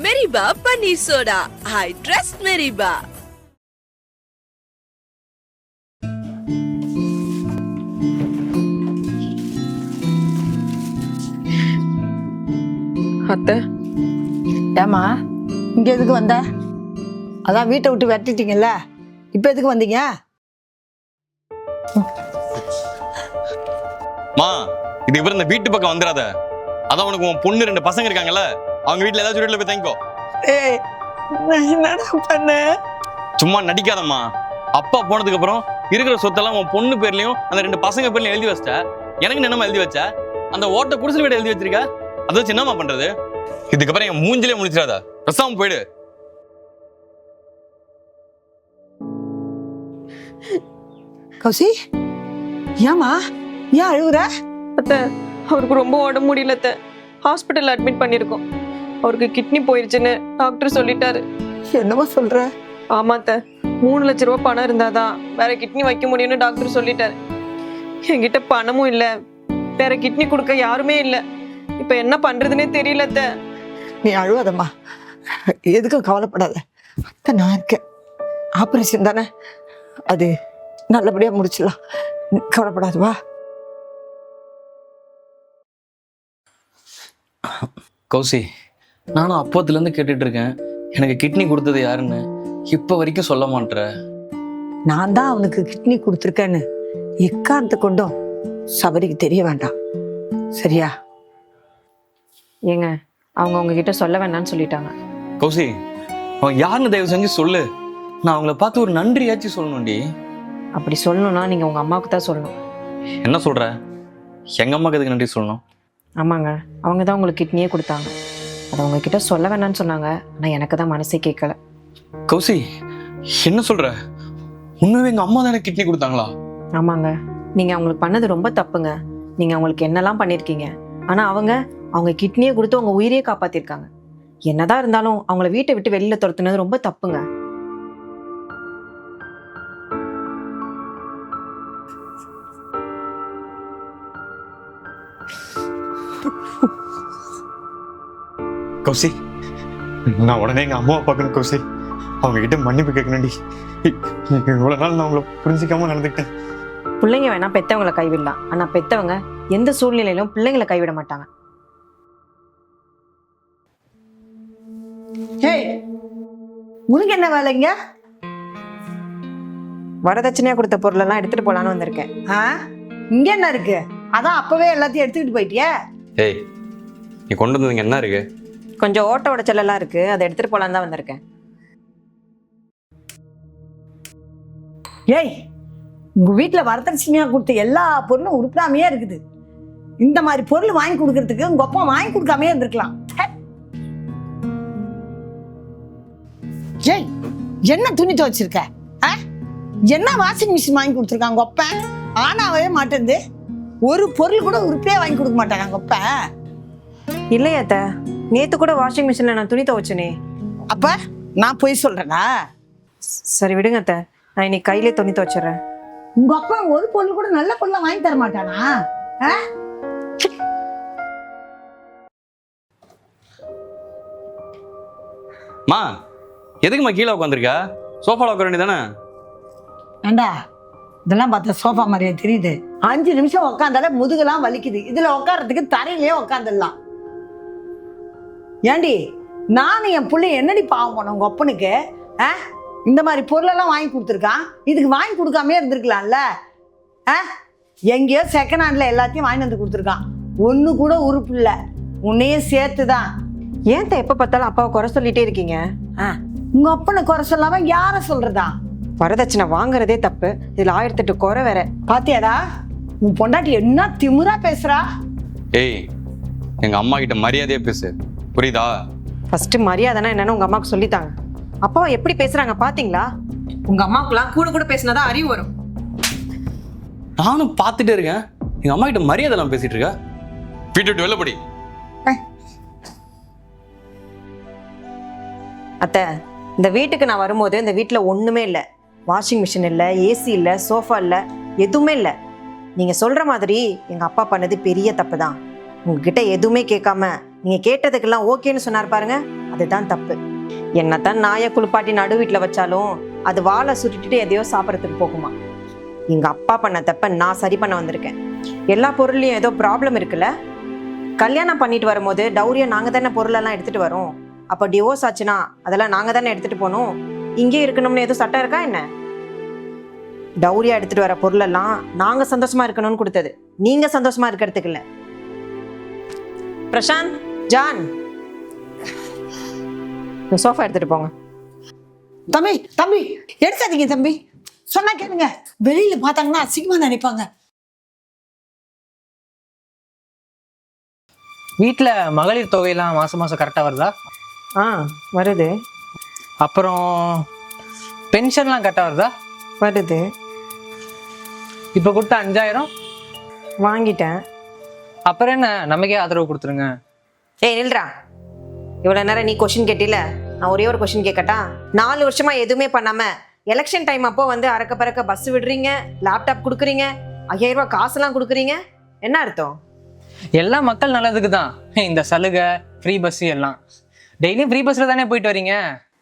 மெரிபா paneer soda. I trust மெரிபா. அத்தை, ஏமா இங்க எதுக்கு வந்த? அதான் வீட்டை விட்டு விரட்டிட்டீங்கல்ல, இப்ப எதுக்கு வந்தீங்க? மா, இது இவர் இந்த வீட்டு பக்கம் வந்துடாத. அதான் உனக்கு உன் பொண்ணு 2 பசங்க இருக்காங்கல்ல, அவங்க வீட்டுல ஏதாச்சும் வீட்டுல போய் தங்கிக்கோ. ஏய், நான் என்னடா பண்ண? சும்மா நடிக்காதம்மா. அப்பா போனதுக்கு அப்புறம் இருக்கிற சொத்தெல்லாம் உன் பொண்ணு பேர்லயும் அந்த 2 பசங்க பேர்லயும் எழுதி வச்சிட்ட. எனக்கு என்னமா எழுதி வச்ச? அந்த ஓட்ட குடிசை வீடு எழுதி வச்சிருக்க. அதை வச்சு என்னமா பண்றது? இதுக்கப்புறம் என் மூஞ்சிலே முடிச்சிடாத, பேசாம போயிடு. கௌசி, ஏமா ஏன் அழுகுற? அத்தை, அவருக்கு ரொம்ப உடம்பு முடியல அத்தை. ஹாஸ்பிட்டல் அட்மிட் பண்ணியிருக்கோம். அவருக்கு கிட்னி போயிருச்சுன்னு டாக்டர் சொல்லிட்டாரு. என்னமா சொல்ற? ஆமா அத்தை, 3 லட்ச ரூபாய் பணம் இருந்தாதான் வேற கிட்னி வைக்க முடியும்னு டாக்டர் சொல்லிட்டாரு. என்கிட்ட பணமும் இல்லை, வேற கிட்னி கொடுக்க யாருமே இல்லை. இப்ப என்ன பண்றதுன்னே தெரியல அத்தை. நீ அழுவாதம்மா, எதுக்கும் கவலைப்படாத. அத்தை நான் இருக்கேன். ஆபரேஷன் தானே, அது நல்லபடியா முடிச்சிடலாம். கவலைப்படாது, வா. கௌசி, நானும் அப்போத்துலேருந்து கேட்டுட்டு இருக்கேன், எனக்கு கிட்னி கொடுத்தது யாருன்னு. இப்போ வரைக்கும் சொல்ல மாட்டேற. நான் தான் அவனுக்கு கிட்னி கொடுத்துருக்கேன்னு எக்காரணத்தை கொண்டும் சபரிக்கு தெரிய வேண்டாம், சரியா? ஏங்க, அவங்க உங்ககிட்ட சொல்ல வேண்டாம்னு சொல்லிட்டாங்க. கௌசி, அவன் யாருன்னு தயவு செஞ்சு சொல்லு. நான் அவங்கள பார்த்து ஒரு நன்றியாச்சும் சொல்லணும்டி. அப்படி சொல்லணும்னா நீங்க உங்க அம்மாவுக்கு தான் சொல்லணும். என்ன சொல்ற? எங்க அம்மாக்கு எதுக்கு நன்றி சொல்லணும்? ஆமாங்க, அவங்க தான் உங்களுக்கு கிட்னியே கொடுத்தாங்க. அதை உங்ககிட்ட சொல்ல வேண்டாம்னு சொன்னாங்க. ஆனால் எனக்கு தான் மனசே கேட்கல. கௌசி, என்ன சொல்ற? உண்மையே எங்க அம்மா தான் எனக்கு கிட்னி கொடுத்தாங்களா? ஆமாங்க, நீங்க அவங்களுக்கு பண்ணது ரொம்ப தப்புங்க. நீங்க அவங்களுக்கு என்னெல்லாம் பண்ணியிருக்கீங்க. ஆனால் அவங்க கிட்னியை கொடுத்து உங்க உயிரையே காப்பாத்திருக்காங்க. என்னதான் இருந்தாலும் அவங்கள வீட்டை விட்டு வெளியில துரத்துனது ரொம்ப தப்புங்க. கௌசி, நான் உடனே எங்க அம்மாவை பார்க்கணும் கௌசி. அவங்க கிட்ட மன்னிப்பு கேட்கணும்டி. இவ்வளவு நாள் நான் அவங்கள புரிஞ்சிக்காம நடந்துக்கிட்டேன். பிள்ளைங்க வேணா பெத்தவங்களை கைவிடலாம், ஆனா பெத்தவங்க எந்த சூழ்நிலையிலும் பிள்ளைங்களை கைவிட மாட்டாங்க. ஏய், உனக்கு என்ன வேலைங்க? வரதட்சணையா கொடுத்த பொருளெல்லாம் எடுத்துட்டு போலான்னு வந்திருக்கேன். இங்க என்ன இருக்கு? அதான் அப்பவே எல்லாத்தையும் எடுத்துக்கிட்டு போயிட்டியே. ஏய், நீ கொண்டு வந்ததுங்க என்ன இருக்கு? கொஞ்சம் ஓட்ட உடைச்சலெல்லாம் இருக்கு, அதை எடுத்துட்டு போலான்னு தான் வந்திருக்கேன். ஏய், உங்க வீட்டுல வரதட்சணையா கொடுத்த எல்லா பொருளும் உருப்படாமையே இருக்குது. இந்த மாதிரி பொருள் வாங்கி கொடுக்கறதுக்கு உங்க அப்பா வாங்கி கொடுக்காமே இருந்திருக்கலாம். ஏய், என்ன துணி துவைச்சிருக்க? என்ன வாஷிங் மிஷின் வாங்கி கொடுத்துருக்காங்க உங்க அப்பா? ஆனாவே மாட்டேங்குது. ஒரு பொருள் கூட உருப்படியா வாங்கி கொடுக்க மாட்டாங்க உங்க அப்பா. இல்லையா அத்தை, நேத்து கூட வாஷிங் மிஷின்ல நான் துணி துவைச்சனே. அப்ப நான் போய் சொல்றேனா? சரி விடுங்க அத்தை, நான் இன்னைக்கு கையிலே துணி துவைச்சிடுறேன். உங்க அப்பா ஒரு பொருள் கூட நல்ல பொருளை வாங்கி தர மாட்டானா? மா, எதுக்குமா கீழே உட்காந்துருக்க? சோஃபால உட்கார வேண்டியதானே? ஏண்டா, இதெல்லாம் பார்த்தா சோஃபா மாதிரியே தெரியுது. 5 நிமிஷம் உட்காந்தாலே முதுகெல்லாம் வலிக்குது. இதுல உட்கார்றதுக்கு தரையிலேயே உட்காந்துடலாம். ஏண்டி, நானும் என் பிள்ளை என்னடி பாவம் பண்ண உங்க அப்பனுக்கு? இந்த மாதிரி பொருளெல்லாம் வாங்கி கொடுத்துருக்கான், இதுக்கு வாங்கி கொடுக்காமே இருந்திருக்கலாம்ல. எங்கேயோ செகண்ட் ஹேண்ட்ல எல்லாத்தையும் வாங்கி வந்து கொடுத்துருக்கான். ஒண்ணு கூட உறுப்பு இல்லை, உன்னையும் சேர்த்துதான். ஏன் எப்ப பார்த்தாலும் அப்பாவை குறை சொல்லிட்டே இருக்கீங்க? உங்க அப்பனை குறை சொல்லாம யார சொல்றதா? வரதட்சணை வாங்குறதே தப்பு, இதுல 1008 குறை வேற. பாத்தியாடா, உன் பொண்டாட்டி என்ன திமிரா பேசுறா? ஏய், எங்க அம்மா கிட்ட மரியாதையா பேசு, புரியுதா? ஃபர்ஸ்ட் மரியாதைனா என்னன்னு உங்க அம்மாவுக்கு சொல்லித்தாங்க. அப்பாவை எப்படி பேசுறாங்க பாத்தீங்களா? உங்க அம்மாவுக்குலாம் கூட கூட பேசினாதான் அறிவு வரும். நானும் பார்த்துட்டே இருக்கேன், எங்க அம்மா கிட்ட மரியாதை எல்லாம் பேசிட்டு இருக்க. வீட்டு விட்டு வெளில படி. அத்தை, இந்த வீட்டுக்கு நான் வரும்போது இந்த வீட்டுல ஒண்ணுமே இல்லை. வாஷிங் மிஷின் இல்லை, ஏசி இல்லை, சோஃபா இல்லை, எதுவுமே இல்லை. நீங்க சொல்ற மாதிரி எங்க அப்பா பண்ணது பெரிய தப்பு தான். உங்ககிட்ட எதுவுமே கேட்காம நீங்க கேட்டதுக்கெல்லாம் ஓகேன்னு சொன்னார் பாருங்க, அதுதான் தப்பு. என்னத்தான் நாயை குளிப்பாட்டி நடு வீட்டில் வச்சாலும் அது வாழை சுட்டுட்டு எதையோ சாப்பிட்றதுக்கு போகுமா. எங்க அப்பா பண்ண தப்ப நான் சரி பண்ண வந்திருக்கேன். எல்லா பொருள்லையும் ஏதோ ப்ராப்ளம் இருக்குல்ல. கல்யாணம் பண்ணிட்டு வரும்போது டௌரியா நாங்க தானே பொருளெல்லாம் எடுத்துட்டு வரோம். அப்போ டிவோர்ஸ் ஆச்சுன்னா அதெல்லாம் நாங்க தானே எடுத்துட்டு போனோம். இங்கே இருக்கணும்னு ஏதோ சட்டம் இருக்கா என்ன? டௌரியா எடுத்துட்டு வர பொருளெல்லாம் நாங்க சந்தோஷமா இருக்கணும்னு கொடுத்தது, நீங்க சந்தோஷமா இருக்கிறதுக்கு இல்ல. பிரசாந்த், ஜான், சோஃபா எடுத்துட்டு போங்க. தம்பி தம்பி எடுக்காதீங்க தம்பி, சொன்னா கேளுங்க. வெளியில பார்த்தாங்கன்னா அசிங்கமா நினைப்பாங்க. வீட்டில் மகளிர் தொகையெல்லாம் மாதம் மாதம் கரெக்டாக வருதா? வருது. அப்புறம் பென்ஷன்லாம் கரெக்டாக வருதா? வருது. இப்போ கொடுத்த 5000 வாங்கிட்டேன். அப்புறம் என்ன, நமக்கே ஆதரவு கொடுத்துருங்க. ஏய் நில்றா, இவ்வளோ நேரம் நீ கொஸ்டின் கேட்டில, நான் ஒரே ஒரு கொஸ்டின் கேட்கட்டா? 4 வருஷமா எதுவுமே பண்ணாம எலெக்ஷன் டைம் அப்போ வந்து அறக்க பறக்க பஸ் விடுறீங்க, லேப்டாப் கொடுக்குறீங்க, 5000 ரூபாய் காசுலாம் கொடுக்குறீங்க, என்ன அர்த்தம்? எல்லாம் மக்கள் நல்லதுக்கு தான். இந்த சலுகை, ஃப்ரீ பஸ் எல்லாம் டெய்லியும் ஃப்ரீ பஸ்ஸில் தானே போயிட்டு வரீங்க.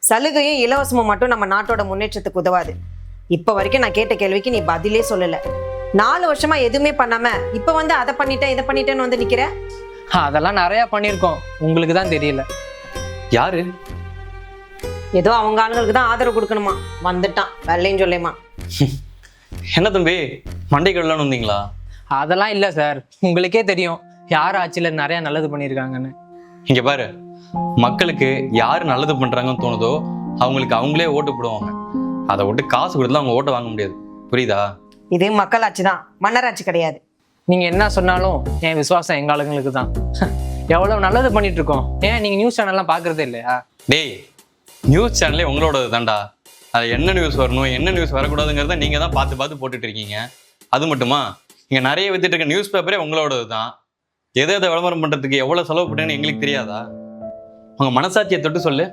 சலுகையும் இலவசமும் மட்டும் நம்ம நாட்டோட முன்னேற்றத்துக்கு உதவாது. இப்போ வரைக்கும் நான் கேட்ட கேள்விக்கு நீ பதிலே சொல்லலை. 4 வருஷமா எதுவுமே பண்ணாம இப்போ வந்து அதை பண்ணிட்டேன் இதை பண்ணிட்டேன்னு வந்து நிக்கிற. அதெல்லாம் நிறையா பண்ணியிருக்கோம், உங்களுக்கு தான் தெரியல. யாரு? ஏதோ அவங்க ஆளுங்களுக்கு தான் ஆதரவு கொடுக்கணுமா, வந்துட்டான் வெள்ளையும் சொல்லேமா. என்ன தம்பி, மண்டைக்கடலான்னு வந்தீங்களா? அதெல்லாம் இல்லை சார், உங்களுக்கே தெரியும் யார் ஆட்சியில் நிறையா நல்லது பண்ணியிருக்காங்கன்னு. இங்க பாரு, மக்களுக்கு யாரு நல்லது பண்றாங்கன்னு தோணுதோ அவங்களுக்கு அவங்களே ஓட்டு போடுவாங்க. அதை விட்டு காசு கொடுத்துல அவங்க ஓட்டை வாங்க முடியாது, புரியுதா? இது மக்களாட்சி தான், மன்னராட்சி கிடையாது. நீங்கள் என்ன சொன்னாலும் என் விசுவாசம் எங்கள் ஆளுங்களுக்கு தான். எவ்வளோ நல்லது பண்ணிட்டு இருக்கோம். ஏன் நீங்கள் நியூஸ் சேனல்லாம் பார்க்குறதே இல்லையா? டேய், நியூஸ் சேனலே உங்களோடது தான்டா. அது என்ன நியூஸ் வரணும் என்ன நியூஸ் வரக்கூடாதுங்கிறத நீங்கள் தான் பார்த்து பார்த்து போட்டுட்டு இருக்கீங்க. அது மட்டுமா, இங்கே நிறைய வித்துட்டு இருக்க நியூஸ் பேப்பரே உங்களோடது தான். எதை விளம்பரம் பண்ணுறதுக்கு எவ்வளோ செலவு பண்ணுறேன்னு எங்களுக்கு தெரியாதா? உங்கள் மனசாட்சியை தொட்டு சொல்லு.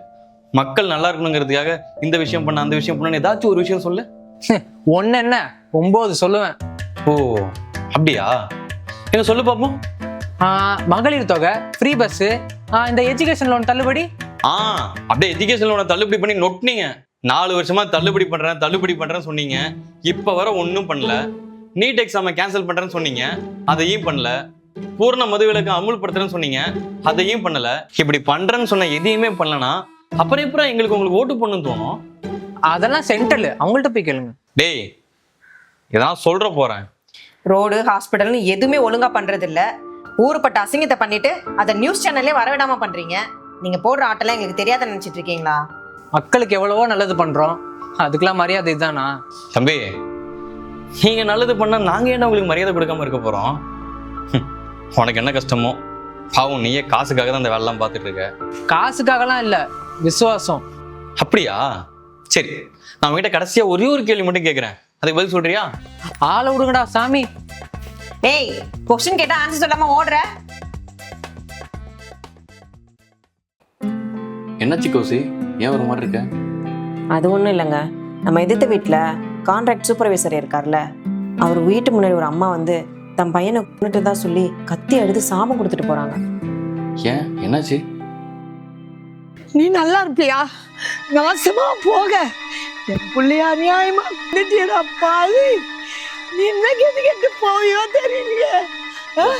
மக்கள் நல்லா இருக்கணுங்கிறதுக்காக இந்த விஷயம் பண்ண அந்த விஷயம் பண்ணு ஏதாச்சும் ஒரு விஷயம் சொல்லு. ஒன்று என்ன 9 சொல்லுவேன். ஓ அப்படியா? என்ன சொல்லு பார்ப்போம். மகளிர் தொகை, ஃப்ரீ பஸ்ஸு, இந்த எஜுகேஷன் லோன் தள்ளுபடி. அப்படியே எஜுகேஷன் லோனை தள்ளுபடி பண்ணி நொட்டினீங்க. 4 வருஷமா தள்ளுபடி பண்றேன்னு சொன்னீங்க, இப்ப வர ஒன்றும் பண்ணல. நீட் எக்ஸாமை கேன்சல் பண்றேன்னு சொன்னீங்க, அதையும் பண்ணல. பூர்ண மதுவிலக்கு அமுல்படுத்துறேன்னு சொன்னீங்க, அதையும் பண்ணல. இப்படி பண்றேன்னு சொன்ன எதையுமே பண்ணலனா அப்புறம் எப்பறம் உங்களுக்கு ஓட்டு பண்ணணும்னு தோணும்? அதெல்லாம் சென்ட்ரல், அவங்கள்ட்ட போய் கேளுங்க. டேய், இதான் சொல்ற போறேன். ரோடு ஹாஸ்பிட்டல்னு எதுவுமே ஒழுங்கா பண்றது இல்ல. ஊருப்பட்ட அசிங்கத்தை பண்ணிட்டு அதை நியூஸ் சேனல்லே வரவிடாம பண்றீங்க. நீங்க போடுற ஆட்டெல்லாம் எங்களுக்கு தெரியாத நினைச்சிட்டு இருக்கீங்களா? மக்களுக்கு எவ்வளவோ நல்லது பண்றோம், அதுக்கெல்லாம் மரியாதை இதுதானா? தம்பி, நீங்க நல்லது பண்ணா நாங்க என்ன உங்களுக்கு மரியாதை கொடுக்காம இருக்க போறோம்? உனக்கு என்ன கஷ்டமோ பாவம், நீயே காசுக்காக தான் அந்த வேலைலாம் பார்த்துட்டு இருக்க. காசுக்காகலாம் இல்ல, விசுவாசம். அப்படியா? சரி, நான் உங்ககிட்ட கடைசியா ஒரே ஒரு கேள்வி மட்டும் கேட்கிறேன், அதுக்கு பதில் சொல்றியா? ஆளை விடுங்கடா சாமி. ஏய், கொஸ்டின் கேட்டா ஆன்சர் சொல்லாம ஓடுற. என்னாச்சு கௌசி, ஏன் ஒரு மாதிரி இருக்க? அது ஒன்றும் இல்லைங்க, நம்ம எதிர்த்த வீட்டில் கான்ட்ராக்ட் சூப்பர்வைசர் இருக்கார்ல, அவர் வீட்டு முன்னாடி ஒரு அம்மா வந்து தன் பையனை கொண்டுட்டு தான் சொல்லி கத்தி அழுது சாபம் கொடுத்துட்டு போறாங்க. ஏன், என்னாச்சு? நீ நல்லா இருப்பியா? நாசமா போக, என் பிள்ளைய அநியாயமா கொண்டுட்டியடா பாவி. நீ என்ன கேட்டு போவியோ தெரியலையே.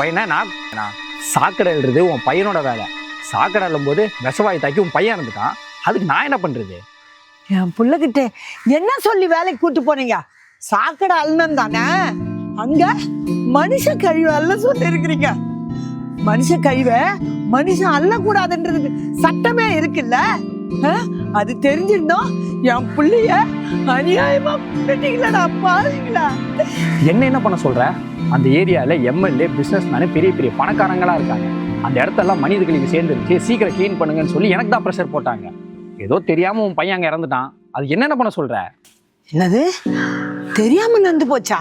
பையனை நான் சாக்கடை எழுறது உன் பையனோட வேலை. சாக்கடை எழும் போது விஷவாய் தாக்கி உன் பையன் இருந்துட்டான், அதுக்கு நான் என்ன பண்றது? என் பிள்ளைகிட்ட என்ன சொல்லி வேலைக்கு கூட்டு போனீங்க? சாக்கடை அள்ளணும் தானே, அங்க மனுஷ கழிவு அள்ள சொல்லி இருக்கிறீங்க. மனுஷ கழிவை மனுஷன் அள்ளக்கூடாதுன்றது சட்டமே இருக்குல்ல. அது தெரிஞ்சிருந்தோம் என் பிள்ளைய அநியாயமா பண்ணிட்டீங்களா பாருங்களா? என்ன பண்ண சொல்ற? அந்த ஏரியால எம்எல்ஏ பிசினஸ் மேனு பெரிய பெரிய பணக்காரங்களா இருக்காங்க. அந்த இடத்தெல்லாம் மனித கழிவு சேர்ந்துருச்சு, சீக்கிரம் கிளீன் பண்ணுங்கன்னு சொல்லி எனக்கு தான் ப்ரெஷர் போட்டாங்க. ஏதோ தெரியாம உன் பையன் அங்க இறந்துட்டான், அது என்ன பண்ண சொல்ற? என்னது தெரியாம நடந்து போச்சா?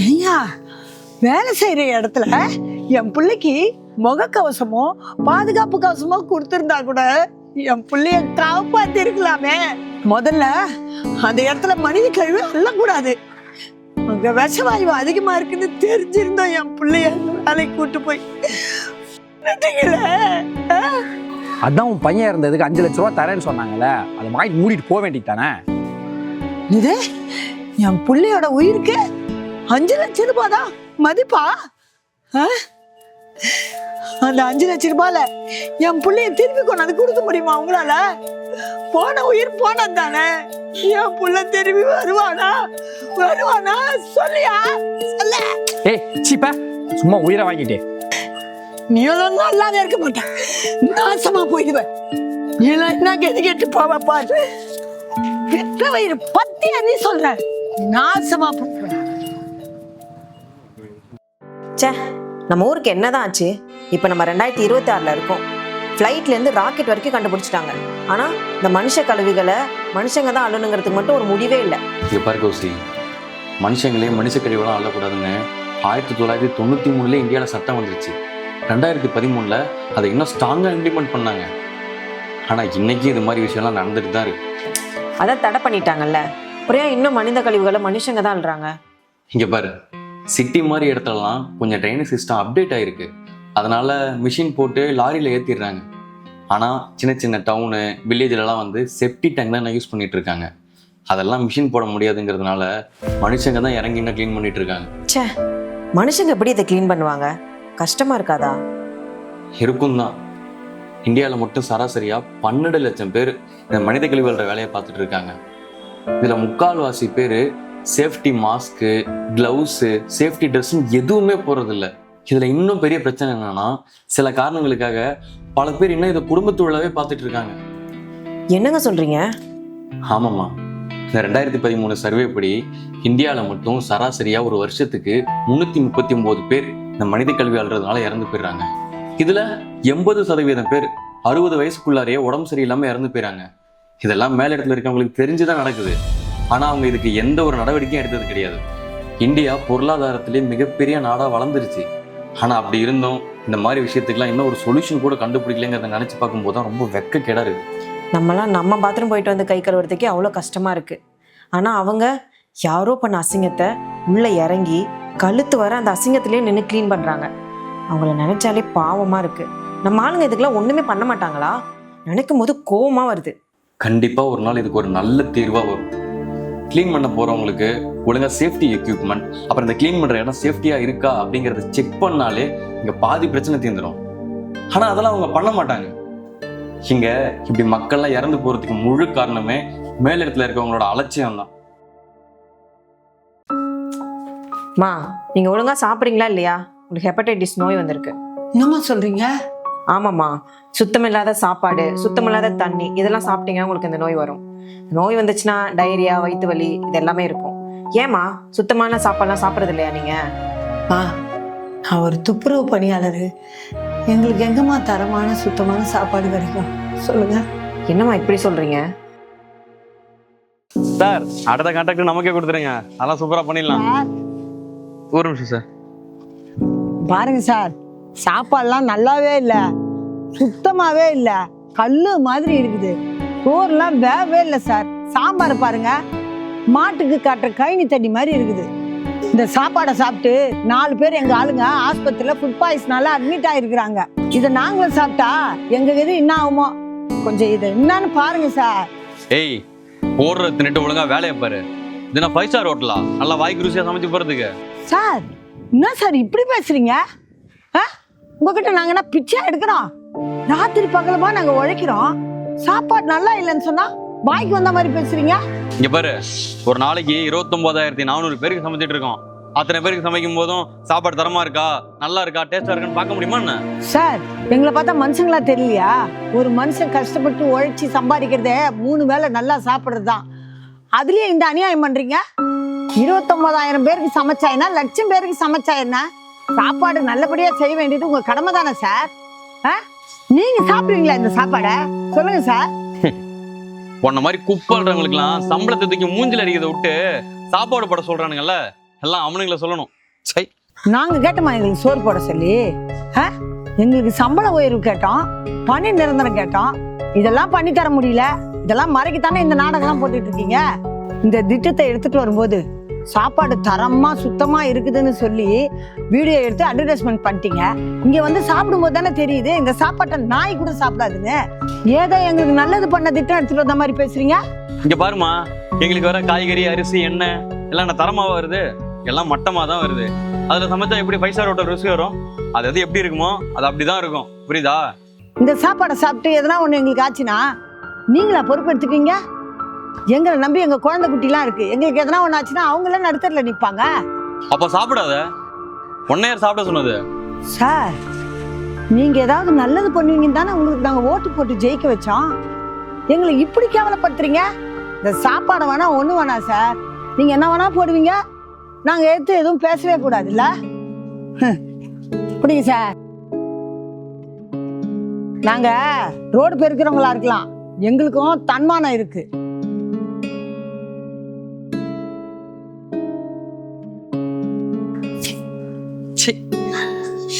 ஐயா, வேலை செய்யற இடத்துல என் பிள்ளைக்கு முகக்கவசமோ பாதுகாப்பு கவசமோ கொடுத்திருந்தா கூட என் பிள்ளைய காப்பாத்தி இருக்கலாமே. முதல்ல அந்த இடத்துல மனித கழிவு அள்ளக்கூடாது. அங்க விஷவாயு அதிகமா இருக்குன்னு தெரிஞ்சிருந்தோம் என் பிள்ளைய வேலைக்கு கூட்டு போய் அதான் உன் பையன் இருந்ததுக்கு 5 லட்ச ரூபா தரேன்னு சொன்னாங்கல்ல, அதை வாங்கிட்டு மூடிட்டு போக வேண்டியது தானே? இது என் புள்ளையோட உயிருக்கு 5 லட்சம் ரூபாய் தான் மதிப்பா? அந்த 5 லட்சம் ரூபாயில என் புள்ளைய திருப்பி கொண்டாந்து கொடுக்க முடியுமா உங்களால? போன உயிர் போனது தானே. என் புள்ள திரும்பி வருவானா சொல்லியா சொல்ல. ஏய் சீப்பா, சும்மா உயிரை வாங்கிட்டே. நீ எல்லாம் நல்லாவே இருக்க மாட்டேன், நாசமா போயிடுவேன். நீ எல்லாம் என்ன கெட்டு போவ பாரு. பெற்ற வயிறு பத்தியா நீ சொல்ற, நாசமா போயிடுவேன். ச்சே, நம்ம ஊருக்கு என்னதான் ஆச்சு? இப்போ நம்ம 2026ல் இருக்கோம். ஃப்ளைட்லேருந்து ராக்கெட் வரைக்கும் கண்டுபிடிச்சிட்டாங்க. ஆனால் இந்த மனுஷ கழிவுகளை மனுஷங்க தான் அள்ளணுங்கிறதுக்கு மட்டும் ஒரு முடிவே இல்லை. இங்கே பாரு கௌசி, மனுஷங்களே மனுஷ கழிவுலாம் அள்ளக்கூடாதுன்னு 1993 இந்தியாவில் சட்டம் வந்துருச்சு. 2013 அதை இன்னும் ஸ்ட்ராங்காக இம்ப்ளிமெண்ட் பண்ணாங்க. ஆனால் இன்னைக்கு இது மாதிரி விஷயம்லாம் நடந்துட்டு தான் இருக்கு. அதை தடை பண்ணிட்டாங்கல்ல, அப்புறம் இன்னும் மனித கழிவுகளை மனுஷங்க தான் அள்ளுறாங்க. இங்கே பாரு, சிட்டி மாதிரி இடத்துலலாம் கொஞ்சம் ட்ரைனேஜ் சிஸ்டம் அப்டேட் ஆகிருக்கு. அதனால மிஷின் போட்டு லாரியில் ஏற்றிடுறாங்க. ஆனால் சின்ன சின்ன டவுனு வில்லேஜ்லலாம் வந்து செப்டி டேங்க் தான் யூஸ் பண்ணிட்டு இருக்காங்க. அதெல்லாம் மிஷின் போட முடியாதுங்கிறதுனால மனுஷங்க தான் இறங்கி என்ன க்ளீன் பண்ணிட்டு இருக்காங்க. ச்சே, மனுஷங்க எப்படி இதை க்ளீன் பண்ணுவாங்க? கஷ்டமா இருக்காதா? இருக்கும் தான். இந்தியாவில் மட்டும் சராசரியாக 12 லட்சம் பேர் இந்த மனித கழிவுகள வேலையை பார்த்துட்டு இருக்காங்க. இதில் 3/4 பேர் சேஃப்டி மாஸ்க்கு, க்ளவுஸு, சேஃப்டி ட்ரெஸ்ஸும் எதுவுமே போடுறதில்ல. இதில் இன்னும் பெரிய பிரச்சனை என்னன்னா, சில காரணங்களுக்காக பல பேர் இன்னும் இதை குடும்பத்தொழிலாவே பார்த்துட்டு இருக்காங்க. என்னங்க சொல்றீங்க? ஆமாம்மா, இந்த 2013 சர்வே படி இந்தியாவில் மட்டும் சராசரியாக ஒரு வருஷத்துக்கு 339 பேர் இந்த மனித கழிவு அள்ளுறதுனால இறந்து போயிடுறாங்க. இதில் 80% பேர் 60 வயசுக்குள்ளாரையே உடம்பு சரியில்லாமல் இறந்து போயிறாங்க. இதெல்லாம் மேல் இடத்துல இருக்கவங்களுக்கு தெரிஞ்சுதான் நடக்குது. ஆனால் அவங்க இதுக்கு எந்த ஒரு நடவடிக்கையும் எடுத்தது கிடையாது. இந்தியா பொருளாதாரத்திலே மிகப்பெரிய நாடாக வளர்ந்துருச்சு. ஆனால் அப்படி இருந்தும் இந்த மாதிரி விஷயத்துக்குலாம் இன்னும் ஒரு சொல்யூஷன் கூட கண்டுபிடிக்கலங்கிறத நினச்சி பார்க்கும்போது தான் ரொம்ப வெட்கக்கேடாக இருக்குது. நம்மலாம் நம்ம பாத்ரூம் போயிட்டு வந்து கை கழுவுறதுக்கே அவ்வளோ கஷ்டமாக இருக்குது. ஆனால் அவங்க யாரோ பண்ண அசிங்கத்தை உள்ளே இறங்கி கழுத்து வர அந்த அசிங்கத்திலே நின்று க்ளீன் பண்ணுறாங்க. அவங்கள நினச்சாலே பாவமாக இருக்குது. நம்ம ஆளுங்க இதுக்கெல்லாம் ஒன்றுமே பண்ண மாட்டாங்களா? நினைக்கும் போது கோவமாக வருது. கண்டிப்பாக ஒரு நாள் இதுக்கு ஒரு நல்ல தீர்வாக வரும். க்ளீன் பண்ண போகிறவங்களுக்கு ஒழுங்காக சேஃப்டி எக்யூப்மெண்ட், அப்புறம் இந்த க்ளீன் பண்ணுற இடம் சேஃப்டியாக இருக்கா அப்படிங்கிறத செக் பண்ணாலே இங்கே பாதி பிரச்சனை தீர்ந்துடும். ஆனால் அதெல்லாம் அவங்க பண்ண மாட்டாங்க. இங்கே இப்படி மக்கள்லாம் இறந்து போகிறதுக்கு முழு காரணமே மேலிடத்துல இருக்கவங்களோட அலட்சியம் தான். மா, நீங்கள் ஒழுங்காக சாப்பிட்றீங்களா இல்லையா? உங்களுக்கு ஹெப்படைட்டிஸ் நோய் வந்திருக்கு. என்னம்மா சொல்றீங்க? ஆமாம்மா, சுத்தமில்லாத சாப்பாடு, சுத்தமில்லாத தண்ணி இதெல்லாம் சாப்பிட்டீங்கன்னா உங்களுக்கு இந்த நோய் வரும். நோய் வந்துச்சுன்னா டயரியா, வயிற்று வலி இது எல்லாமே இருக்கும். ஏமா சுத்தமான சாப்பாடுலாம் சாப்பிட்றது இல்லையா நீங்கள்? நான் ஒரு துப்புரவு பணியாளர், எங்களுக்கு எங்கம்மா தரமான சுத்தமான சாப்பாடு கிடைக்கும் சொல்லுங்க. என்னம்மா இப்படி சொல்கிறீங்க? சார், அடுத்த கான்டாக்ட் நமக்கே கொடுத்துருங்க, அதெல்லாம் சூப்பராக பண்ணிடலாம். ஒரு நிமிஷம் சார். பாருங்க சார், சாப்பாடுலாம் நல்லாவே இல்லை, சுத்தமாகவே இல்லை, கல்லு மாதிரி இருக்குது. சோறுலாம் வேவே இல்லை சார். சாம்பார் பாருங்க, மாட்டுக்கு காட்டுற கைனி தண்ணி மாதிரி இருக்குது. இந்த சாப்பாடை சாப்பிட்டு 4 பேர் எங்க ஆளுங்க ஆஸ்பத்திரியில் ஃபுட் பாய்ஸ்னால அட்மிட் ஆகிருக்கிறாங்க. இதை நாங்களும் சாப்பிட்டா எங்க எது என்ன ஆகுமோ? கொஞ்சம் இதை என்னன்னு பாருங்க சார். ஏய், போடுற தின்னுட்டு ஒழுங்கா வேலையை பாரு. இதுனா 5 ஸ்டார் ஹோட்டலா நல்லா வாய்க்கு ருசியாக சமைச்சு போகிறதுக்கு? சார் என்ன சார் இப்படி பேசுறீங்க? உங்ககிட்ட நாங்க என்ன பிச்சை எடுக்கிறோம்? ராத்திரி பகலமா நாங்க உழைக்கிறோம், சாப்பாடு நல்லா இல்லைன்னு சொன்னா வாய்க்கு வந்த மாதிரி பேசுறீங்க. இங்க பாரு, ஒரு நாளைக்கு 29,400 பேருக்கு சமைச்சிட்டு இருக்கோம். அத்தனை பேருக்கு சமைக்கும் போதும் சாப்பாடு தரமா இருக்கா, நல்லா இருக்கா, டேஸ்டா இருக்கான்னு பார்க்க முடியுமா என்ன? சார், எங்களை பார்த்தா மனுஷங்களா தெரியலையா? ஒரு மனுஷன் கஷ்டப்பட்டு உழைச்சி சம்பாதிக்கிறதே 3 வேளை நல்லா சாப்பிடுறது தான். அதுலயே இந்த அநியாயம் பண்றீங்க. 29,000 பேருக்கு சமைச்சா என்ன, லட்சம் பேருக்கு சமைச்சா என்ன? சாப்பாடு நல்லபடியா செய்ய வேண்டியது உங்க கடமை தானே சார்? நீங்க சாப்பிடுவீங்களா இந்த சாப்பாடை? சொல்லுங்க சார். உன்ன மாதிரி குப்பல்றவங்களுக்குலாம் சம்பளத்தை தூக்கி மூஞ்சில அடிக்கிறத விட்டு சாப்பாடு போட சொல்றானுங்கல்ல, எல்லாம் அவனுங்களை சொல்லணும். சை, நாங்க கேட்டோமா எங்களுக்கு சோறு போட சொல்லி? எங்களுக்கு சம்பள உயர்வு கேட்டோம், பணி நிரந்தரம் கேட்டோம். இதெல்லாம் பண்ணி தர முடியல. இதெல்லாம் மறைக்கத்தானே இந்த நாடகம்லாம் போட்டுட்டு இருக்கீங்க. இந்த திட்டத்தை எடுத்துட்டு வரும்போது சாப்பாடு தரமா சுத்தமா இருக்குதுன்னு சொல்லி வீடியோ எடுத்து அட்வர்டைஸ்மெண்ட் பண்ணிட்டீங்க. இங்க வந்து சாப்பிடும்போது தானே தெரியுது இந்த சாப்பாட்டை நாய் கூட சாப்பிடாதுன்னு. ஏதோ எங்களுக்கு நல்லது பண்ண திட்டம் எடுத்துட்டு வந்த மாதிரி பேசுறீங்க. இங்க பாருமா, எங்களுக்கு வர காய்கறி, அரிசி, எண்ணெய் எல்லாம் என்ன தரமாவா வருது? எல்லாம் மட்டமா தான் வருது. அதுல சமைச்சா எப்படி 5 ஸ்டார் ஹோட்டல் ருசி வரும்? அது எது எப்படி இருக்குமோ அது அப்படிதான் இருக்கும். புரியுதா? இந்த சாப்பாடை சாப்பிட்டு எதனா ஒண்ணு எங்களுக்கு ஆச்சுன்னா நீங்களா பொறுப்பெடுத்துக்கீங்க? எங்களை நம்பி எங்க குழந்தை குட்டிலாம் இருக்கு. எங்களுக்கு எதனா ஒண்ணு ஆச்சுன்னா அவங்கள நடுத்தரில் நிற்பாங்க. அப்ப சாப்பிடாத. ஒன்னையர் சாப்பிட சொன்னது. சார், நீங்க ஏதாவது நல்லது பண்ணுவீங்கன்னு தானே உங்களுக்கு நாங்க ஓட்டு போட்டு ஜெயிக்க வச்சோம். எங்களை இப்படி கேவலப்படுத்துறீங்க. இந்த சாப்பாடை வேணா ஒண்ணு வேணாம் சார். நீங்க என்ன வேணா போடுவீங்க, நாங்க எடுத்து எதுவும் பேசவே கூடாது இல்ல? புரியுங்க சார். நாங்க ரோடு பெருக்கிறவங்களா இருக்கலாம், எங்களுக்கும் தன்மானம் இருக்கு.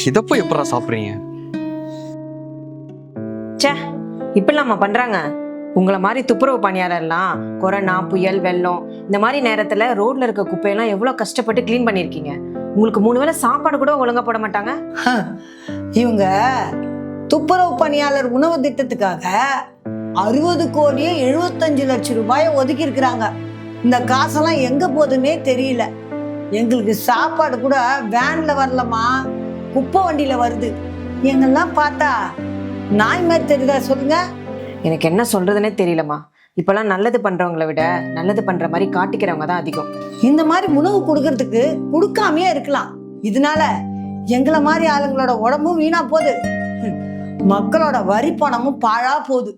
இதப்போ எப்படா சாப்பிடுறீங்க? ச்சே, இப்படிலாமா பண்றாங்க? உங்களை மாதிரி துப்புரவு பணியாளர்லாம் கொரோனா, புயல், வெள்ளம் இந்த மாதிரி நேரத்துல ரோட்ல இருக்க குப்பையெல்லாம் எவ்வளவு கஷ்டப்பட்டு கிளீன் பண்ணிருக்கீங்க. உங்களுக்கு 3 வேளை சாப்பாடு கூட ஒழுங்கா போட மாட்டாங்க. இவங்க துப்புரவு பணியாளர் உணவு திட்டத்துக்காக 60 கோடியே 75 லட்சம் ரூபாயை ஒதுக்கி இருக்கிறாங்க. இந்த காசெல்லாம் எங்க போகுதுன்னே தெரியல. எங்களுக்கு சாப்பாடு கூட வேன்ல வரலமா, குப்பை வண்டியில வருது. எங்கெல்லாம் பார்த்தா நாய் மாதிரி தெரியுதா சொல்லுங்க? எனக்கு என்ன சொல்றதுன்னே தெரியலம்மா. இப்பெல்லாம் நல்லது பண்றவங்களை விட நல்லது பண்ற மாதிரி காட்டிக்கிறவங்க தான் அதிகம். இந்த மாதிரி உணவு கொடுக்கறதுக்கு கொடுக்காமையே இருக்கலாம். இதனால எங்களை மாதிரி ஆளுங்களோட உடம்பும் வீணா போகுது, மக்களோட வரி பணமும் பாழா போகுது.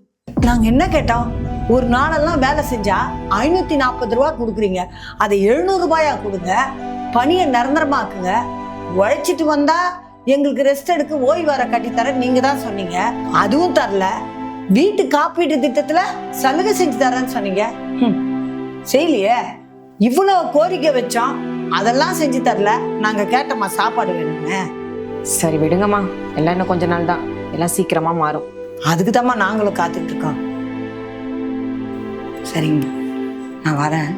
நாங்க என்ன கேட்டோம்? ஒரு நாளெல்லாம் வேலை செஞ்சா 540 ரூபா கொடுக்குறீங்க, அதை 700 ரூபாயா கொடுங்க, பணியை நிரந்தரமாக்குங்க, உழைச்சிட்டு வந்தா எங்களுக்கு ரெஸ்ட் எடுக்க ஓய்வு வர கட்டித்தர நீங்க தான் சொன்னீங்க. அதுவும் தரல. வீட்டு காப்பீட்டு திட்டத்துல சலுகை செஞ்சு தரேன்னு சொன்னீங்க, செய்யலையே. இவ்வளவு கோரிக்கை வச்சோம், அதெல்லாம் செஞ்சு தரல. நாங்க கேட்டோமா சாப்பாடு வேணும்னு. சரி விடுங்கம்மா, எல்லாம் இன்னும் கொஞ்ச நாள் தான், எல்லாம் சீக்கிரமா மாறும். அதுக்கு தாம்மா நாங்களும் காத்துட்டு இருக்கோம். சரிங்க, நான் வரேன்.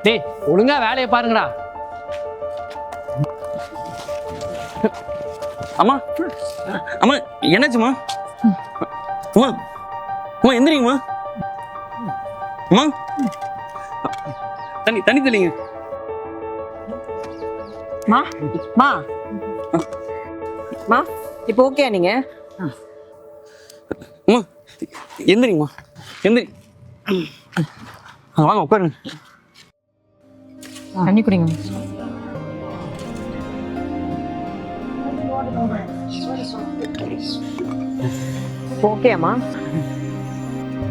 டேய், ஒழுங்கா வேலையை பாருங்கடா. அம்மா, அம்மா என்னாச்சுமா? அம்மா, அம்மா எந்திரிங்கம்மா. அம்மா, தண்ணி தண்ணி தெளிங்க. மா மா மா, இப்போ ஓகே நீங்க? அம்மா எந்திரிங்கம்மா, எந்திரி. வாங்க உட்காருங்க. தண்ணி குடிங்க. ஓகேம்மா.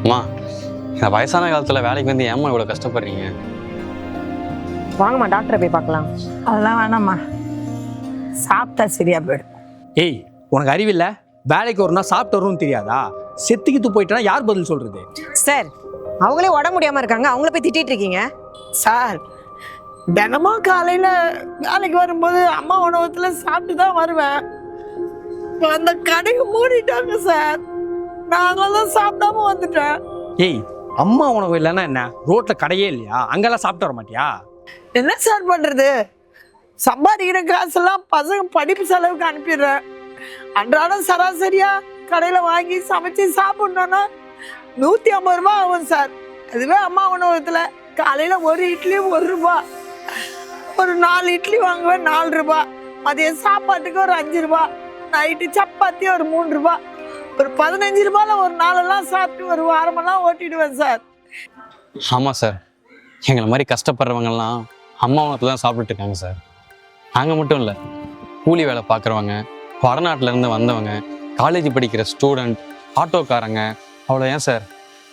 அம்மா, இந்த வயசான காலத்துல வேலைக்கு வந்து ஏம்மா இவ்வளவு கஷ்டப்படுறீங்க? வாங்கம்மா, டாக்டரை போய் பார்க்கலாம். அதெல்லாம் வேணாம்மா, சாப்பிட்டா சரியா போயிடும். ஏய், உனக்கு அறிவில்லை? வேலைக்கு ஒரு நாள் சாப்பிட்டு வரும்னு தெரியாதா? செத்துக்கிட்டு போயிட்டா யார் பதில் சொல்றது? சார், அவங்களே உடம்பு முடியாம இருக்காங்க, அவங்கள போய் திட்டிட்டு இருக்கீங்க. சார், தினமும் காலையில வேலைக்கு வரும்போது அம்மா உணவகத்துல சாப்பிட்டு தான் வருவேன். அந்த கடையை மூடிட்டாங்க சார், நாங்களாம் சாப்பிடாம வந்துட்டேன். ஏய், அம்மா உணவு இல்லைன்னா என்ன? ரோட்ல கடையே இல்லையா? அங்கெல்லாம் சாப்பிட்டு வர மாட்டியா? என்ன சார் பண்றது? சம்பாதிக்கிற காசெல்லாம் பசங்க படிப்பு செலவுக்கு அனுப்பிடுறேன். அன்றாடம் சராசரியா கடையில வாங்கி சமைச்சு சாப்பிடணும்னா 150 ரூபாய் ஆகும் சார். அதுவே அம்மா உணவகத்துல காலையில ஒரு இட்லி 1 ரூபாய், ஒரு 4 இட்லி வாங்குவேன் 4 ரூபாய், மதியம் சாப்பாட்டுக்கு ஒரு 5 ரூபாய், நைட்டு சப்பாத்தி ஒரு 3 ரூபாய், ஒரு 15 ரூபாயில ஒரு நாளெல்லாம் சாப்பிட்டு ஒரு வாரமெல்லாம் ஓட்டிடுவேன் சார். ஆமா சார், எங்களை மாதிரி கஷ்டப்படுறவங்கலாம் அம்மா உணவகத்துல தான் சாப்பிட்டுட்டு இருக்காங்க சார். நாங்கள் மட்டும் இல்லை, கூலி வேலை பார்க்குறவங்க, வடநாட்டில் இருந்து வந்தவங்க, காலேஜ் படிக்கிற ஸ்டூடெண்ட், ஆட்டோக்காரங்க, அவ்வளோ. ஏன் சார்,